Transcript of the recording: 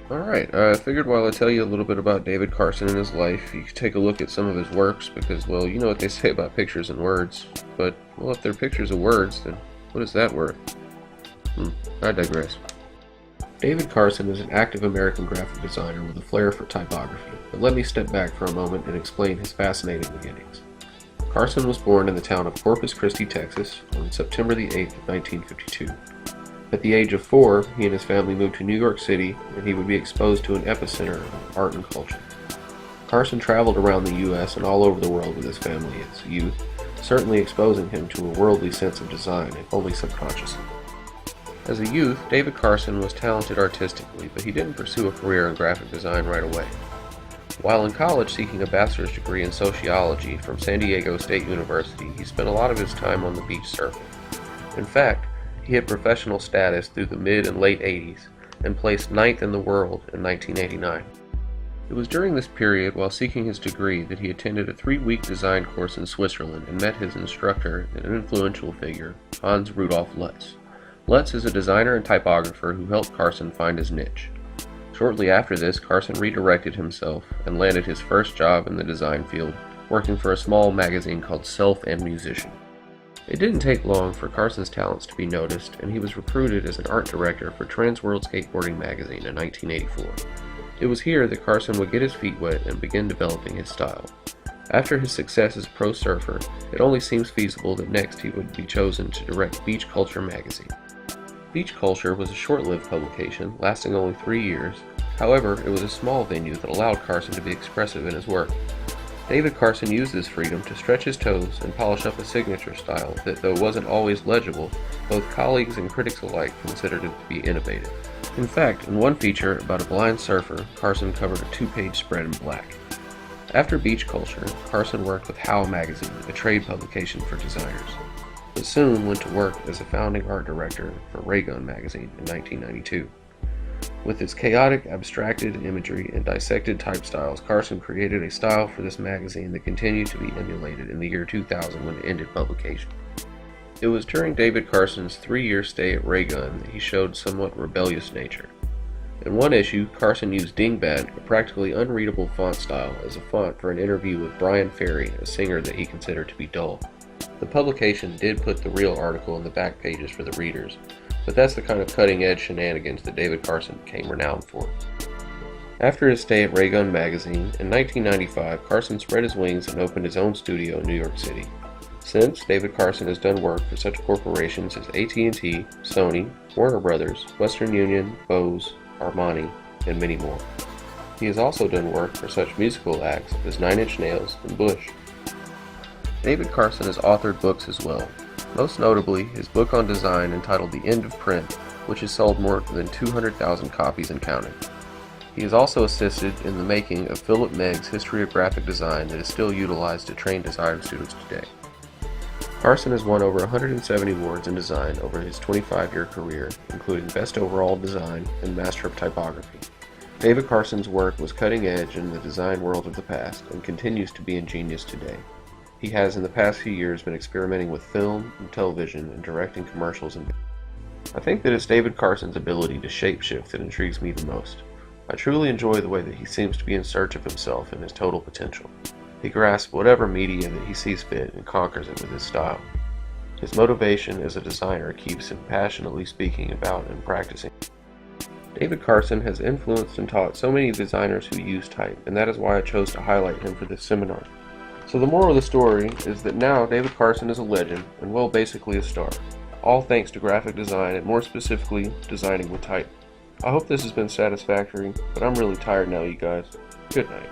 Alright, I figured while I tell you a little bit about David Carson and his life, you could take a look at some of his works because, well, you know what they say about pictures and words. But, well, if they're pictures of words, then what is that worth? I digress. David Carson is an active American graphic designer with a flair for typography, but let me step back for a moment and explain his fascinating beginnings. Carson was born in the town of Corpus Christi, Texas, on September the 8th of 1952. At the age of 4, he and his family moved to New York City, and he would be exposed to an epicenter of art and culture. Carson traveled around the U.S. and all over the world with his family as a youth, certainly exposing him to a worldly sense of design, if only subconsciously. As a youth, David Carson was talented artistically, but he didn't pursue a career in graphic design right away. While in college seeking a bachelor's degree in sociology from San Diego State University, he spent a lot of his time on the beach surfing. In fact, he had professional status through the mid and late 80s and placed 9th in the world in 1989. It was during this period, while seeking his degree, that he attended a 3-week design course in Switzerland and met his instructor, an influential figure, Hans Rudolf Lutz. Lutz is a designer and typographer who helped Carson find his niche. Shortly after this, Carson redirected himself and landed his first job in the design field, working for a small magazine called Self and Musician. It didn't take long for Carson's talents to be noticed, and he was recruited as an art director for Trans World Skateboarding magazine in 1984. It was here that Carson would get his feet wet and begin developing his style. After his success as a pro surfer, it only seems feasible that next he would be chosen to direct Beach Culture magazine. Beach Culture was a short-lived publication, lasting only 3 years. However, it was a small venue that allowed Carson to be expressive in his work. David Carson used this freedom to stretch his toes and polish up a signature style that, though wasn't always legible, both colleagues and critics alike considered it to be innovative. In fact, in one feature about a blind surfer, Carson covered a 2-page spread in black. After Beach Culture, Carson worked with How magazine, a trade publication for designers, but soon went to work as a founding art director for Raygun magazine in 1992. With its chaotic, abstracted imagery and dissected type styles, Carson created a style for this magazine that continued to be emulated in the year 2000 when it ended publication. It was during David Carson's 3-year stay at Raygun that he showed somewhat rebellious nature. In one issue, Carson used Dingbat, a practically unreadable font style, as a font for an interview with Brian Ferry, a singer that he considered to be dull. The publication did put the real article in the back pages for the readers, but that's the kind of cutting-edge shenanigans that David Carson became renowned for. After his stay at Raygun magazine, in 1995, Carson spread his wings and opened his own studio in New York City. Since, David Carson has done work for such corporations as AT&T, Sony, Warner Brothers, Western Union, Bose, Armani, and many more. He has also done work for such musical acts as Nine Inch Nails and Bush. David Carson has authored books as well, most notably his book on design entitled The End of Print, which has sold more than 200,000 copies and counting. He has also assisted in the making of Philip Megg's History of Graphic Design that is still utilized to train design students today. Carson has won over 170 awards in design over his 25-year career, including Best Overall Design and Master of Typography. David Carson's work was cutting edge in the design world of the past and continues to be ingenious today. He has in the past few years been experimenting with film and television and directing commercials. I think that it's David Carson's ability to shapeshift that intrigues me the most. I truly enjoy the way that he seems to be in search of himself and his total potential. He grasps whatever media that he sees fit and conquers it with his style. His motivation as a designer keeps him passionately speaking about and practicing. David Carson has influenced and taught so many designers who use type, and that is why I chose to highlight him for this seminar. So the moral of the story is that now David Carson is a legend, and well, basically a star. All thanks to graphic design, and more specifically, designing with type. I hope this has been satisfactory, but I'm really tired now, you guys. Good night.